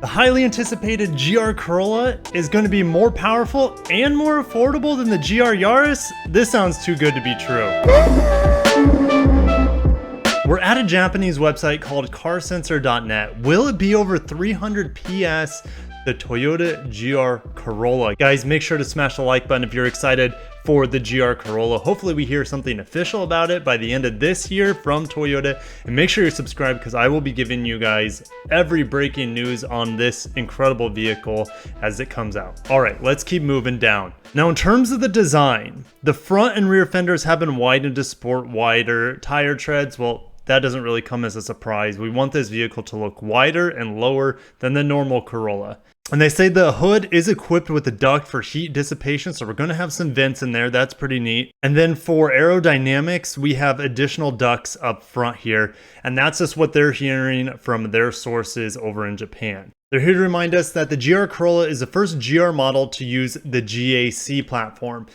The highly anticipated GR Corolla is going to be more powerful and more affordable than the GR Yaris? This sounds too good to be true. We're at a Japanese website called carsensor.net. Will it be over 300 PS? The Toyota GR Corolla. Guys, make sure to smash the like button if you're excited for the GR Corolla. Hopefully we hear something official about it by the end of this year from Toyota. And make sure you're subscribed because I will be giving you guys every breaking news on this incredible vehicle as it comes out. All right, let's keep moving down. Now, in terms of the design, the front and rear fenders have been widened to support wider tire treads. Well, that doesn't really come as a surprise. We want this vehicle to look wider and lower than the normal Corolla. And they say the hood is equipped with a duct for heat dissipation, so we're going to have some vents in there. That's pretty neat. And then for aerodynamics, we have additional ducts up front here, and that's just what they're hearing from their sources over in Japan. They're here to remind us that the GR Corolla is the first GR model to use the GAC platform.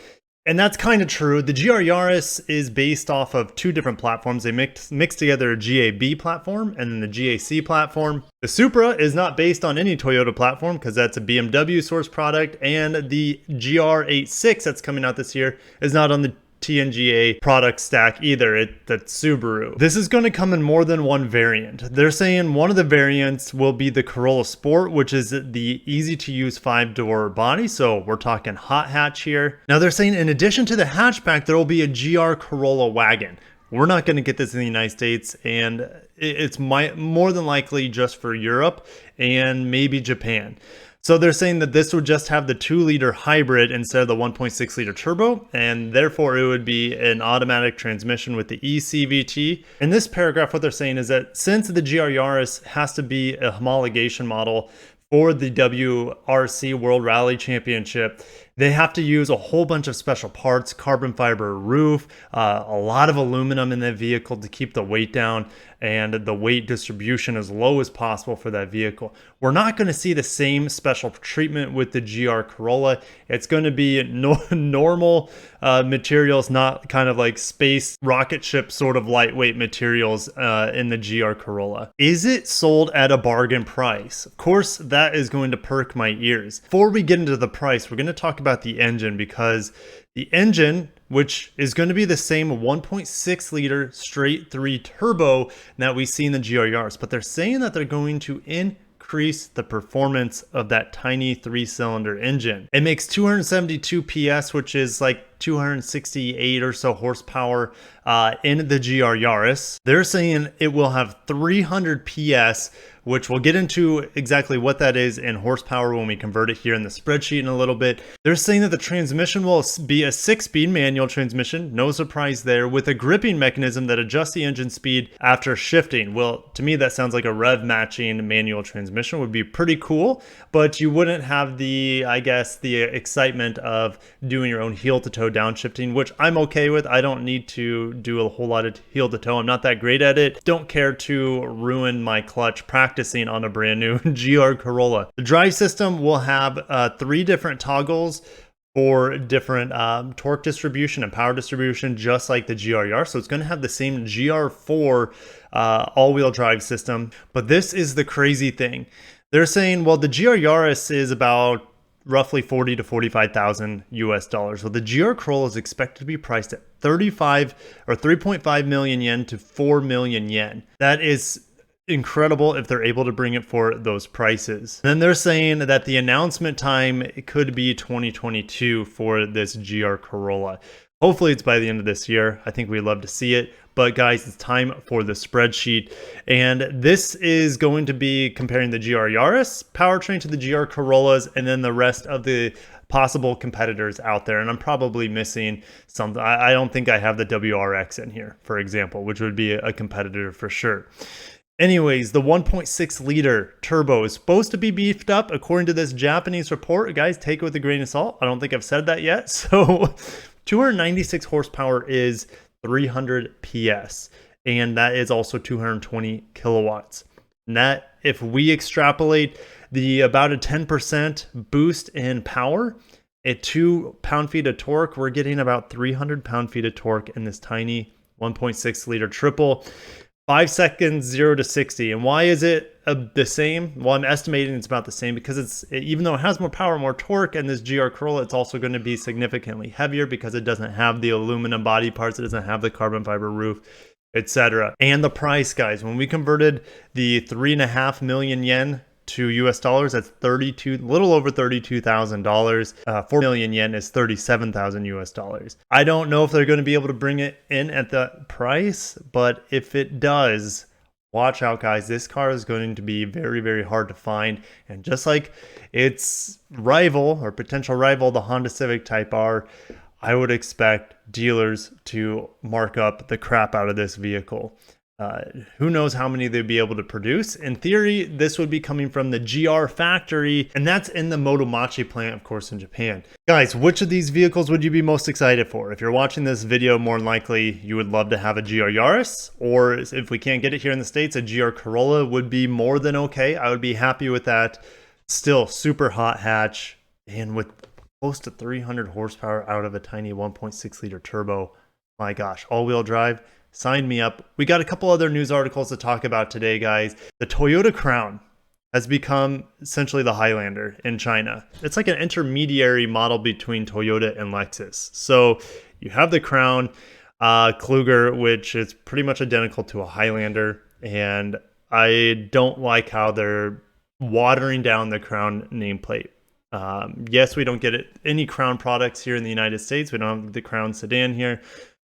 And that's kind of true. The GR Yaris is based off of two different platforms. They mixed together a GAB platform and then the GAC platform. The Supra is not based on any Toyota platform because that's a BMW source product, and the GR86 that's coming out this year is not on the TNGA product stack either. That's Subaru. This is going to come in more than one variant. They're saying one of the variants will be the Corolla Sport, which is the easy to use 5-door body. So we're talking hot hatch here. Now they're saying in addition to the hatchback, there will be a GR Corolla wagon. We're not going to get this in the United States, and it's more than likely just for Europe and maybe Japan. So they're saying that this would just have the 2-liter hybrid instead of the 1.6-liter turbo, and therefore it would be an automatic transmission with the eCVT. In this paragraph, what they're saying is that since the GR Yaris has to be a homologation model for the WRC World Rally Championship, they have to use a whole bunch of special parts, carbon fiber roof, a lot of aluminum in the vehicle to keep the weight down and the weight distribution as low as possible for that vehicle. We're not going to see the same special treatment with the GR Corolla. It's going to be normal materials, not kind of like space rocket ship sort of lightweight materials in the GR Corolla. Is it sold at a bargain price? Of course, that is going to perk my ears. Before we get into the price, we're going to talk about the engine, because the engine, which is going to be the same 1.6 liter straight 3 turbo that we see in the GR Yaris, but they're saying that they're going to increase the performance of that tiny 3-cylinder engine. It makes 272 PS, which is like 268 or so horsepower in the GR Yaris. They're saying it will have 300 PS, which we'll get into exactly what that is in horsepower when we convert it here in the spreadsheet in a little bit. They're saying that the transmission will be a 6-speed manual transmission, no surprise there, with a gripping mechanism that adjusts the engine speed after shifting. Well, to me that sounds like a rev matching manual transmission would be pretty cool, but you wouldn't have the, I guess, the excitement of doing your own heel to toe downshifting, which I'm okay with. I don't need to do a whole lot of heel to toe. I'm not that great at it. Don't care to ruin my clutch practicing on a brand new GR Corolla. The drive system will have 3 different toggles for different torque distribution and power distribution, just like the GR Yaris. So it's going to have the same GR4 all-wheel drive system. But this is the crazy thing. They're saying, well, the GR Yaris is about roughly 40 to 45,000 US dollars. Well, the GR Corolla is expected to be priced at 3.5 million yen to 4 million yen. That is incredible if they're able to bring it for those prices. Then they're saying that the announcement time could be 2022 for this GR Corolla. Hopefully it's by the end of this year. I think we'd love to see it. But guys, it's time for the spreadsheet. And this is going to be comparing the GR Yaris powertrain to the GR Corollas and then the rest of the possible competitors out there. And I'm probably missing something. I don't think I have the WRX in here, for example, which would be a competitor for sure. Anyways, the 1.6 liter turbo is supposed to be beefed up according to this Japanese report. Guys, take it with a grain of salt. I don't think I've said that yet. So 296 horsepower is 300 PS, and that is also 220 kilowatts. And that, if we extrapolate the about a 10% boost in power at 2 pound-feet of torque, we're getting about 300 pound-feet of torque in this tiny 1.6 liter triple. 5 seconds 0 to 60. And why is it the same? Well, I'm estimating it's about the same because even though it has more power, more torque, and this GR Corolla, it's also going to be significantly heavier because it doesn't have the aluminum body parts, it doesn't have the carbon fiber roof, etc. And the price, guys, when we converted the 3.5 million yen to US dollars, that's little over $32,000. 4 million yen is 37,000 US dollars. I don't know if they're going to be able to bring it in at that price, but if it does, watch out, guys. This car is going to be very, very hard to find. And just like its rival or potential rival, the Honda Civic Type R, I would expect dealers to mark up the crap out of this vehicle. Who knows how many they'd be able to produce. In theory, this would be coming from the GR factory, and that's in the Motomachi plant, of course, in Japan. Guys, which of these vehicles would you be most excited for? If you're watching this video, more than likely you would love to have a GR Yaris, or if we can't get it here in the States, a GR Corolla would be more than okay. I would be happy with that. Still super hot hatch, and with close to 300 horsepower out of a tiny 1.6 liter turbo. My gosh, all-wheel drive. Sign me up. We got a couple other news articles to talk about today, guys. The Toyota Crown has become essentially the Highlander in China. It's like an intermediary model between Toyota and Lexus. So you have the Crown, Kluger, which is pretty much identical to a Highlander. And I don't like how they're watering down the Crown nameplate. Yes, we don't get any Crown products here in the United States. We don't have the Crown sedan here.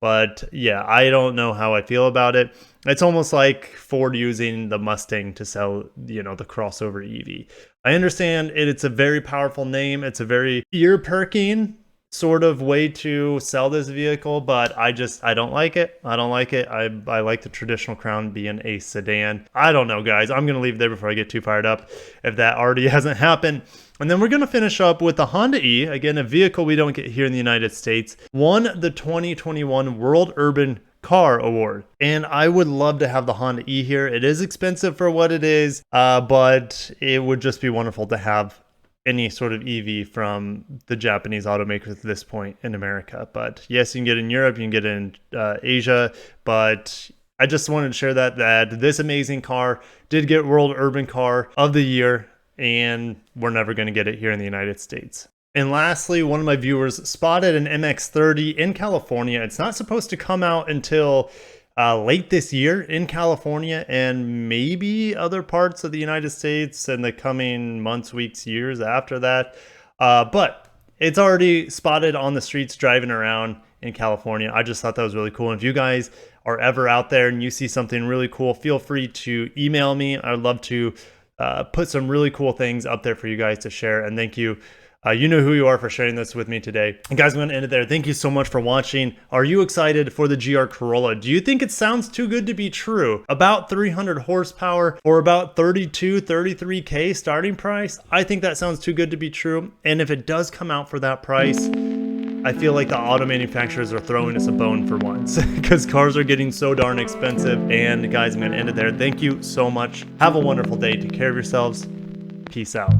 But yeah, I don't know how I feel about it. It's almost like Ford using the Mustang to sell, the crossover EV. I understand it's a very powerful name. It's a very ear-perking sort of way to sell this vehicle, but I don't like it. I don't like it. I like the traditional Crown being a sedan. I don't know, guys. I'm going to leave it there before I get too fired up if that already hasn't happened. And then we're going to finish up with the Honda E, again, a vehicle we don't get here in the United States, won the 2021 World Urban Car Award. And I would love to have the Honda E here. It is expensive for what it is, but it would just be wonderful to have any sort of EV from the Japanese automakers at this point in America. But yes, you can get it in Europe, you can get it in Asia, but I just wanted to share that this amazing car did get World Urban Car of the Year, and we're never going to get it here in the United States. And lastly, one of my viewers spotted an MX-30 in California. It's not supposed to come out until late this year in California and maybe other parts of the United States in the coming months, weeks, years after that. But it's already spotted on the streets driving around in California. I just thought that was really cool. And if you guys are ever out there and you see something really cool, feel free to email me. I'd love to put some really cool things up there for you guys to share. And thank you. You know who you are for sharing this with me today. And guys, I'm going to end it there. Thank you so much for watching. Are you excited for the GR Corolla? Do you think it sounds too good to be true? About 300 horsepower or about 33K starting price? I think that sounds too good to be true. And if it does come out for that price, I feel like the auto manufacturers are throwing us a bone for once because cars are getting so darn expensive. And guys, I'm going to end it there. Thank you so much. Have a wonderful day. Take care of yourselves. Peace out.